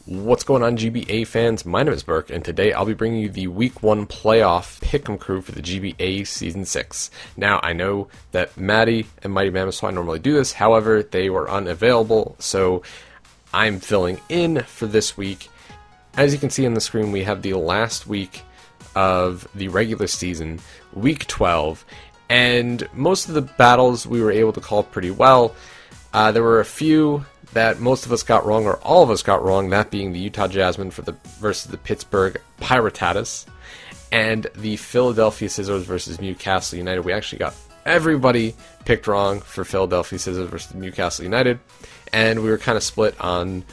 What's going on, GBA fans? My name is Burke, and today I'll be bringing you the Week 1 playoff pick'em crew for the GBA Season 6. Now, I know that Maddie and Mighty Mammoth Swine normally do this, however, they were unavailable, so I'm filling in for this week. As you can see on the screen, we have the last week of the regular season, Week 12, and most of the battles we were able to call pretty well. There were a few that most of us got wrong, or all of us got wrong, that being the Utah Jasmine versus the Pittsburgh Piratas, and the Philadelphia Scissors versus Newcastle United. We actually got everybody picked wrong for Philadelphia Scissors versus Newcastle United, and we were kind of split on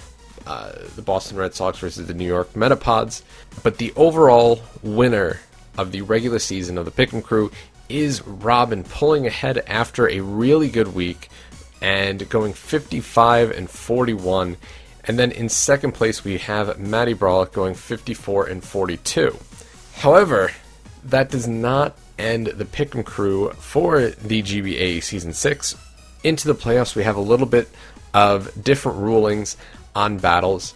the Boston Red Sox versus the New York Metapods. But the overall winner of the regular season of the Pick'em Crew is Robin, pulling ahead after a really good week and going 55-41. And then in second place we have Maddie Brawlick going 54-42. However, that does not end the Pick'em Crew for the GBA Season 6. Into the playoffs, we have a little bit of different rulings on battles.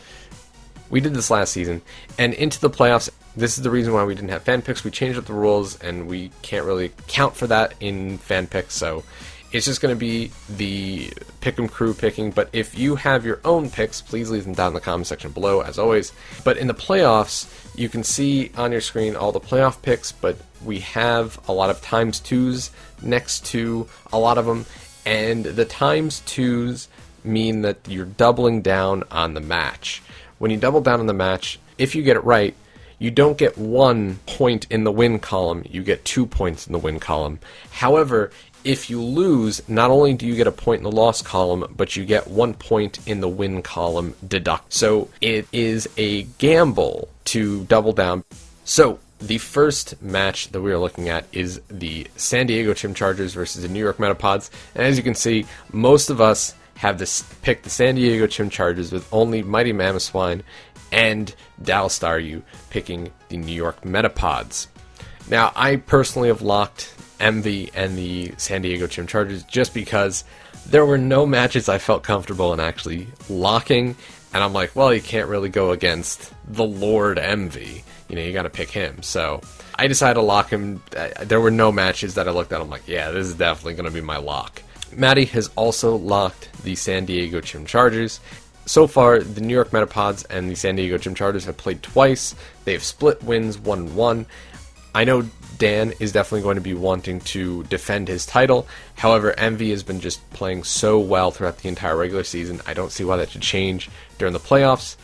We did this last season, and into the playoffs, this is the reason why we didn't have fan picks. We changed up the rules, and we can't really count for that in fan picks, so it's just going to be the Pick'em Crew picking. But if you have your own picks, please leave them down in the comment section below, as always. But in the playoffs, you can see on your screen all the playoff picks, but we have a lot of times twos next to a lot of them, and the times twos mean that you're doubling down on the match. When you double down on the match, if you get it right, you don't get 1 point in the win column, you get 2 points in the win column. However, if you lose, not only do you get a point in the loss column, but you get 1 point in the win column deduct. So it is a gamble to double down. So the first match that we are looking at is the San Diego Chim Chargers versus the New York Metapods. And as you can see, most of us have picked the San Diego Chim Chargers, with only Mighty Mammoth Swine and Dallas Staryu picking the New York Metapods. Now, I personally have locked Envy and the San Diego Chim Chargers just because there were no matches I felt comfortable in actually locking, and I'm like, well, you can't really go against the Lord Envy. You know, you got to pick him. So I decided to lock him. There were no matches that I looked at. I'm like, yeah, this is definitely going to be my lock. Maddie has also locked the San Diego Chim Chargers. So far, the New York Metapods and the San Diego Chim Chargers have played twice. They've split wins 1-1. I know Dan is definitely going to be wanting to defend his title. However, Envy has been just playing so well throughout the entire regular season. I don't see why that should change during the playoffs.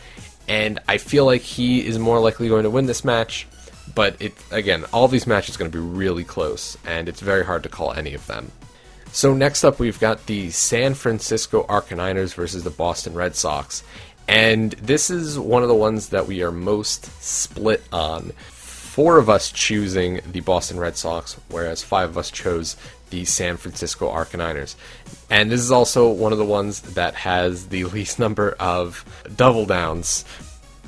And I feel like he is more likely going to win this match. But again, all these matches are going to be really close, and it's very hard to call any of them. So next up, we've got the San Francisco Arcaniners versus the Boston Red Sox. And this is one of the ones that we are most split on. 4 of us choosing the Boston Red Sox, whereas 5 of us chose the San Francisco Arcaniners. And this is also one of the ones that has the least number of double downs.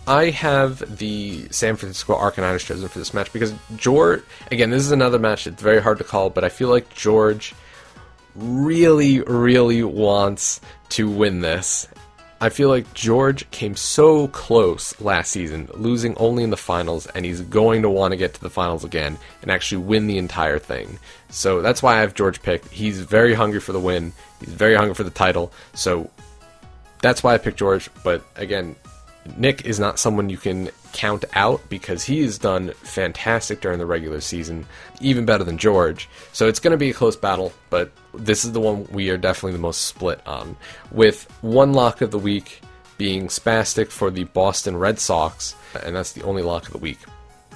I have the San Francisco Arcaniners chosen for this match because George, again, this is another match that's very hard to call, but I feel like George really wants to win this. I feel like George came so close last season, losing only in the finals, and he's going to want to get to the finals again and actually win the entire thing. So that's why I have George picked. He's very hungry for the win. He's very hungry for the title. So that's why I picked George. But again, Nick is not someone you can count out because he has done fantastic during the regular season, even better than George. So it's going to be a close battle, but this is the one we are definitely the most split on, with one lock of the week being Spastic for the Boston Red Sox, and that's the only lock of the week.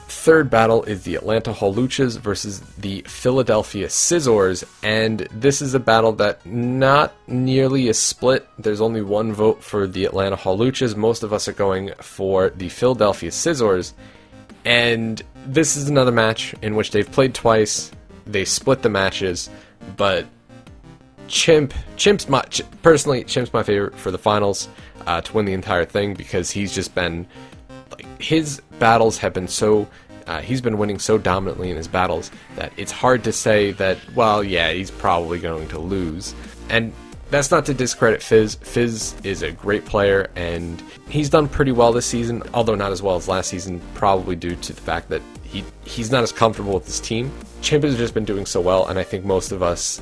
Third battle is the Atlanta Holuchas versus the Philadelphia Scissors, and this is a battle that not nearly is split. There's only one vote for the Atlanta Holuchas. Most of us are going for the Philadelphia Scissors, and this is another match in which they've played twice. They split the matches, but Chimp's my favorite for the finals to win the entire thing because he's just been, like, his battles have been so he's been winning so dominantly in his battles that it's hard to say that, well, yeah, he's probably going to lose. And That's not to discredit Fizz. Fizz is a great player, and he's done pretty well this season, although not as well as last season, probably due to the fact that he's not as comfortable with his team. Chimp has just been doing so well, and I think most of us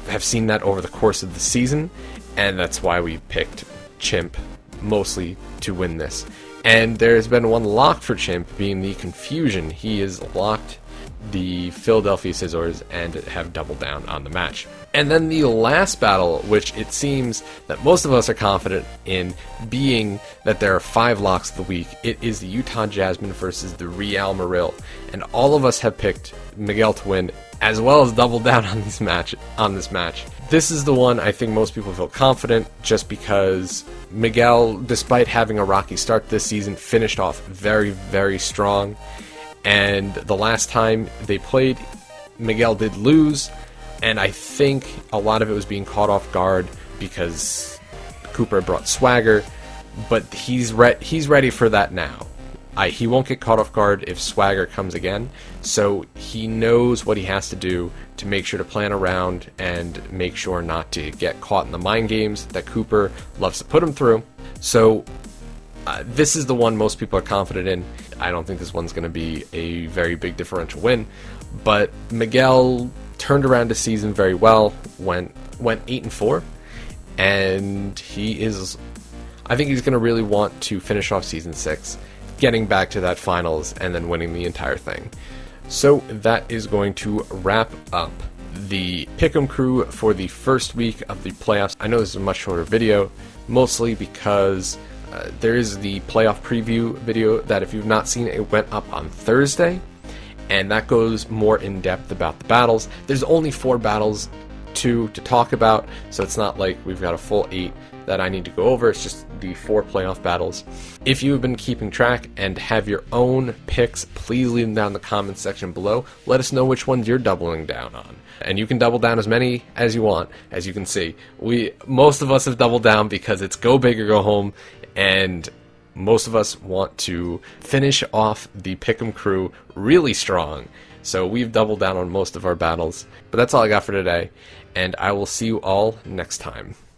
have seen that over the course of the season, and that's why we picked Chimp mostly to win this. And there's been one lock for Chimp, being the Confusion. He has locked the Philadelphia Scissors and have doubled down on the match. And then the last battle, which it seems that most of us are confident in, being that there are 5 locks of the week. It is the Utah Jasmine versus the Real Maril, and all of us have picked Miguel to win, as well as double down on this match. This is the one I think most people feel confident, just because Miguel, despite having a rocky start this season, finished off very, very strong. And the last time they played, Miguel did lose, and I think a lot of it was being caught off guard because Cooper brought swagger, but he's ready for that now. He won't get caught off guard if swagger comes again, so he knows what he has to do to make sure to plan around and make sure not to get caught in the mind games that Cooper loves to put him through. So this is the one most people are confident in. I don't think this one's going to be a very big differential win, but Miguel turned around the season very well, went 8-4, and I think he's going to really want to finish off Season 6, getting back to that finals and then winning the entire thing. So that is going to wrap up the Pick'em crew for the first week of the playoffs. I know this is a much shorter video, mostly because there is the playoff preview video that, if you've not seen it, went up on Thursday, and that goes more in depth about the battles. There's only 4 battles to talk about, so it's not like we've got a full 8 that I need to go over. It's just the 4 playoff battles. If you've been keeping track and have your own picks, please leave them down in the comments section below. Let us know which ones you're doubling down on. And you can double down as many as you want. As you can see, most of us have doubled down because it's go big or go home, and most of us want to finish off the Pick'em crew really strong. So we've doubled down on most of our battles. But that's all I got for today, and I will see you all next time.